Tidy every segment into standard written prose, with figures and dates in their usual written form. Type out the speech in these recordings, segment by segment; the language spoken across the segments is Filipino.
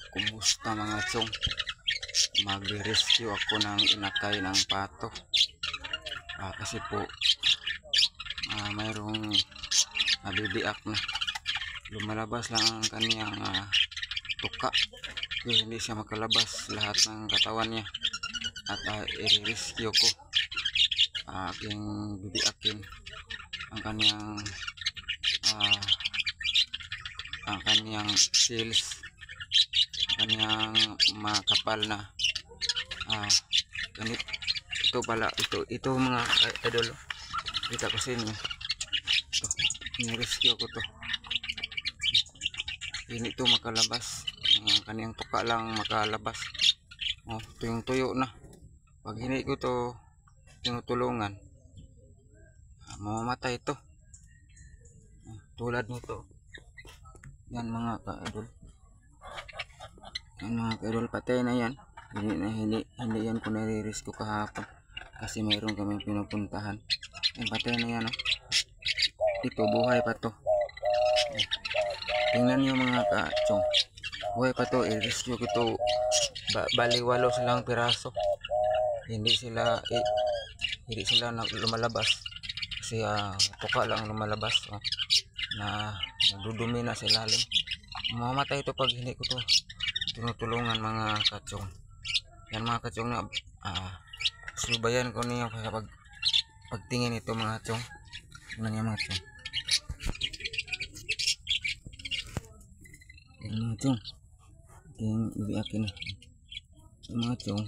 Kumusta mga chong? Mag-rescue ako ng inakay ng pato. Kasi po mayroong nabibiak na. Lumalabas lang ang kaniyang tuka. Kaya hindi siya makalabas lahat ng katawan niya. At i-rescue ko. Aking bibiakin ang kaniyang seals, kaniyang makapal na ganit. Ito pala, ito mga idol, kita ko sa inyo. Ito, ni-rescue ko to. Hindi to makalabas, kaniyang tuka lang makalabas. Ito yung tuyo na. Pag hindi ko to tinutulungan, mamamatay ito. Tulad nito. Yan mga ka-idol. Yan mga ka-idol, patay na yan. Hindi yan ko nare-rescue kahapon. Kasi mayroon kaming pinupuntahan. Yan, patay na yan. Ito, buhay pa to. Tingnan nyo mga ka-chong. Buhay pa to. I-rescue ko to. Bali 8 silang piraso. Hindi sila lumalabas. Kasi tuka lang lumalabas. Na nadudumi na sa ilalim. Mamamatay ito pag hindi ko to tinutulungan mga kachong. Yan mga kachong na subayan ko niyo kaya pagtingin ito mga kachong. Tingnan niyo mga kachong. Yan mga kachong. Tingin ibiakin na. Mga kachong.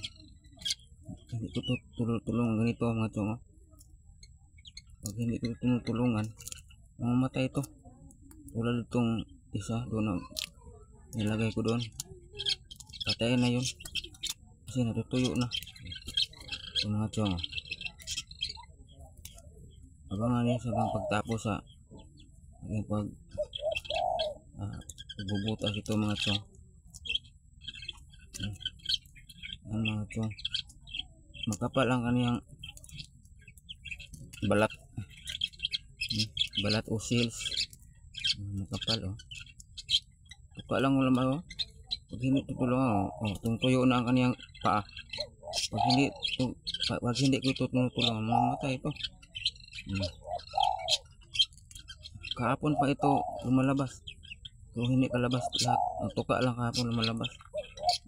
Hindi ko to tulungan ganito mga kachong. Pag hindi ko tinutulungan, mamamatay ito. Tulad itong isa doon, nilagay ko doon, patayin na yun kasi natutuyo na. Ito mga chong, abangan niya sa pagtapos sa pagbubutas ito mga chong. Yan mga chong, makapal ang kaniyang balat o seals. Makapal tuka lang ulam pag hindi tutulungan tuyo na ang kaniyang paa. Pag hindi ko ito tinutulungan, mamamatay ito. Kahapon pa ito lumalabas, pero hindi kalabas lahat. Ang tuka lang kahapon lumalabas,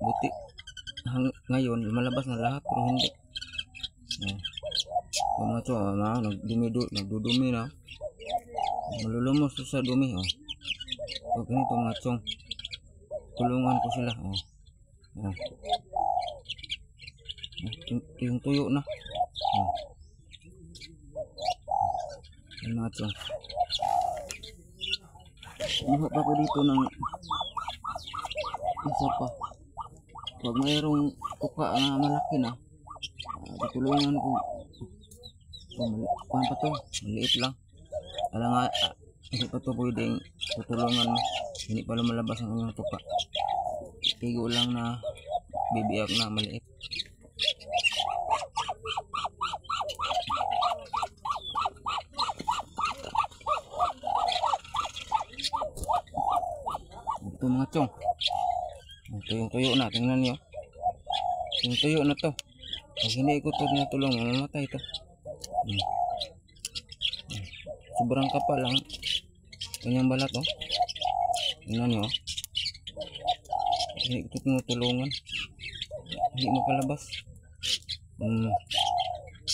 buti ngayon lumalabas na lahat pero hindi. Mga ito nagdudumi na, malulumos sa dumi. Pag ganito mga chong, tulungan ko sila. Yung tuyo na. Yan mga chong. Kumuha pa ko dito ng isa pa. Pag mayroong tuka na malaki na, tutulungan ko. Kuhan pa to, maliit lang. Kaya nga, hindi pa ito pwedeng tutulungan mo. Hindi pa lumalabas ang kanyang tuka. Tigo lang na bibiyak na maliit. Ito mga chong. Ito yung tuyo na. Tingnan nyo. Yung tuyo na to. Pag hindi ko ito tinutulungan, mamamatay ito. Sobrang kapal lang kanyang balat. Tingnan nyo. Hindi ko tinutulungan, hindi makalabas.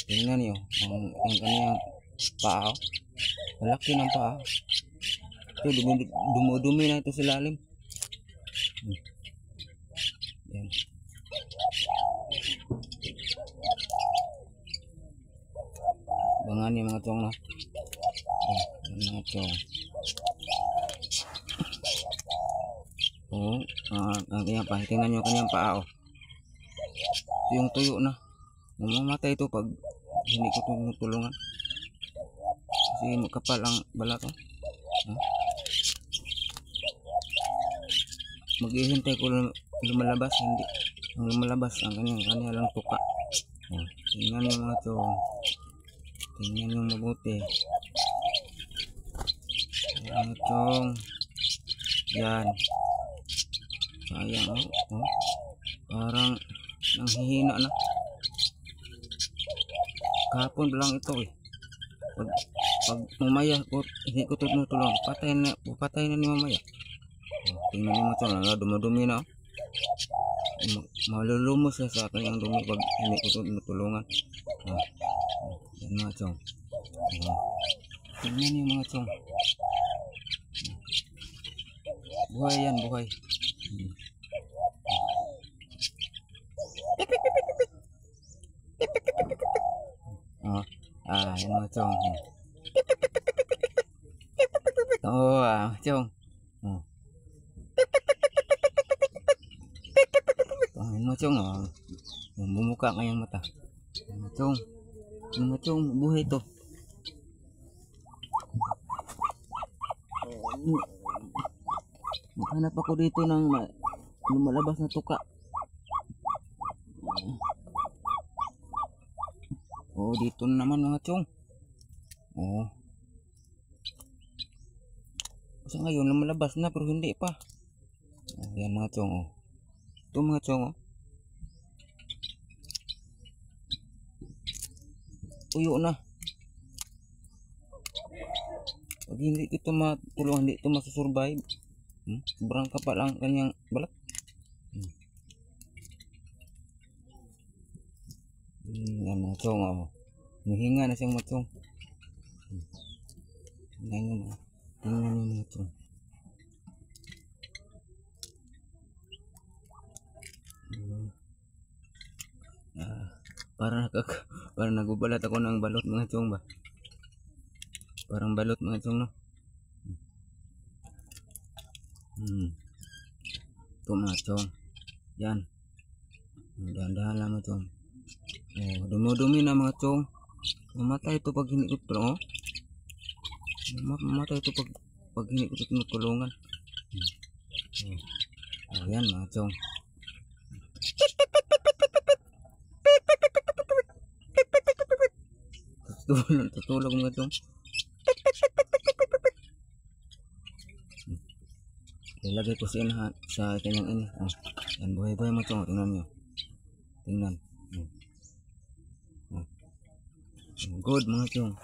Tingnan nyo ang kanyang paa. Malaki ng paa. Ito dumudumi na ito sa lalim. Yan. Bangan yung mga chong na. Mga chong. Ang kanyang paa. Tingnan nyo kanyang paa. Ito yung tuyo na. Mamamatay ito pag hindi ko tinutulungan. Kasi makapal ang balat. Maghihintay ko lumalabas. Hindi. Ang lumalabas ang kanya lang tuka. Tingnan nyo mga chong. Tingnan nyo mabuti. Mga chong. Yan. Sayang parang nanghihina na. Kahapon lang ito eh. Pag mamaya ko, hindi ko tinutulong, patay na ni mamaya. Tingnan niyo mga chong, dumadumi na. Malulumos siya sa kanyang dumi pag hindi ko tinutulungan. Yan mga chong. Tingnan niyo mga chong. Buhay yan, buhay. Yan mga chong. Chong. Yan mga chong. Bumuka kayang mata. Yan mga chong. Yan mga chong, buhay to. Hanap ako dito ng lumalabas na tuka. Dito naman mga chong. Kasi ngayon lumalabas na pero hindi pa. Yan mga chong. Ito mga chong. Tuyo na. Pag hindi ito matulungan, hindi ito masusurvive. Sobrang kapal ang kanyang balat. Yan mga chong. Mahinga na siyang mga chong. Tingnan niyo mga chong. Parang nagubalat ako ng balot mga chong ba. Parang balot mga chong no. Ito mga chong. Yan. Dahan-dahan lang mga chong. Dumi-dumi na mga chong. Mamatay ito pag hindi ko tulungan. Mamatay ito pag hindi ko tinutulungan. Yan mga chong. Tutulog mga chong. Ilagay ko sa kanyang ina. Yan, buhay-buhay mga chong. Tingnan nyo. Tingnan. Good mga chong.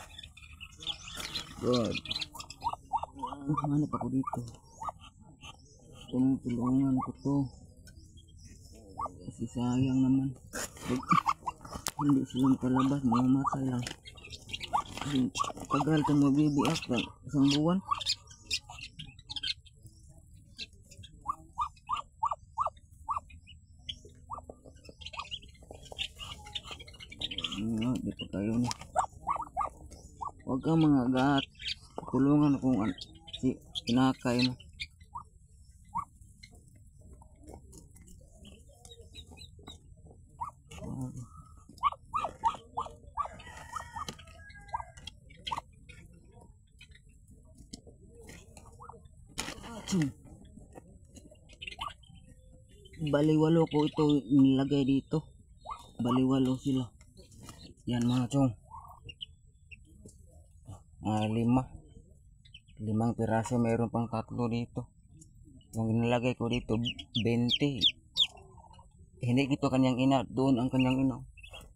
Good. Hanap ako dito. Tulungan ko to. Kasi sayang naman. Hindi sila makalabas. Mamamatay lang. Tagal ka mabibiak. Isang buwan. Dito tayo na. Huwag kang mga gat. Tulungan kung kinakay mo. Baliwalo ko ito nilagay dito. Baliwalo sila. Yan mga chong. 5 piraso, mayroon pang 3 dito. Yung nilagay ko dito 20. Hindi dito kanyang ina, doon ang kanyang ina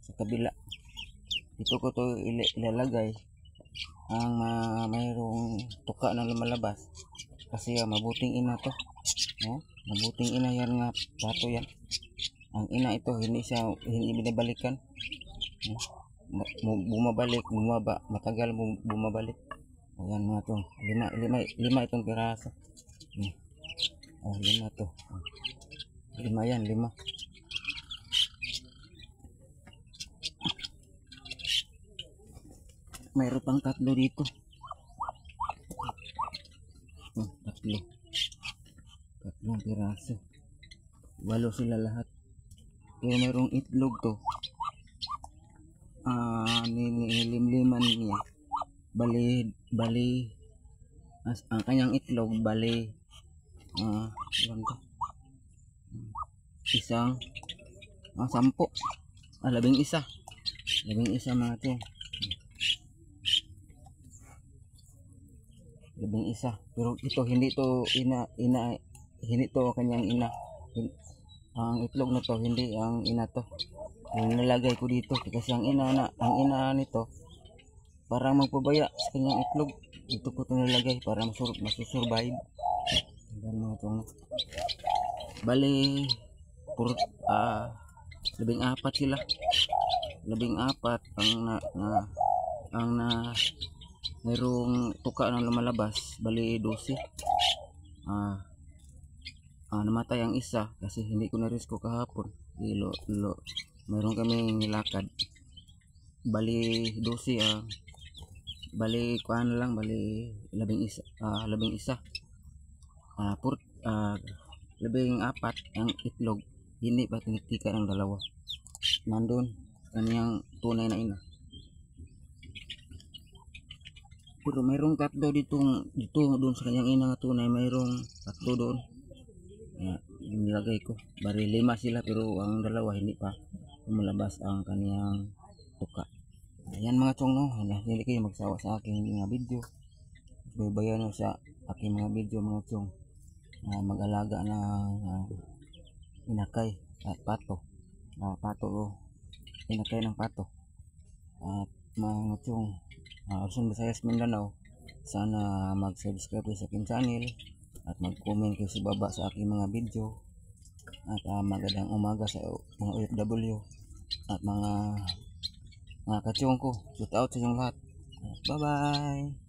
sa kabila. Dito ko to ilalagay ang mayroong tuka na lumalabas kasi mabuting ina to. Mabuting ina yan nga pato yan. Ang ina ito hindi binabalikan. Bumabalik, bumaba, matagal bumabalik. Ayan mga chong, 5 itong piraso. 5 to. 5 yan, 5. Mayroon pang 3 dito. 3 piraso. 8 sila lahat. Pero mayroong itlog to. Nilimliman niya. Bali ang kanyang itlog bali isang 10 11 mga to. 11 pero ito hindi to hindi to kanyang ina. ang itlog na to, hindi ang ina to. Yung nilagay ko dito kasi ang ina nito parang magpabaya sa kanyang itlog. Dito ko ito nilagay para masusurvive. Yan mga chong. Bali, pur, ah, 14 sila. 14 ang na mayroong tuka na lumalabas. Bali 12. Namatay ang isa kasi hindi ko na risko kahapon. Mayroon kaming nilakad. Bali 12 bali kuan lang, bali 11 14 ang itlog, hindi pa tiniktika ng dalawa. Nandun kaniyang tunay na ina. Pero mayroong tatlo dito doon sa kanyang ina nga tunay, mayroong tatlo doon. Nilagay ko. Bali 5 sila pero ang dalawa hindi pa lumalabas ang kaniyang tuka. Ayan mga chong, no, hindi kayo magsawa sa aking mga video. Bayan nyo sa aking mga video mga chong, mag-alaga ng inakay at pato. Inakay ng pato. At mga chong, Luzon, Visayas, Mindanao, sana mag-subscribe sa aking channel at mag-comment kayo sa baba sa aking mga video. At magandang umaga sa mga OFW at mga kachong ko. Shout out sa inyong lahat. Bye bye.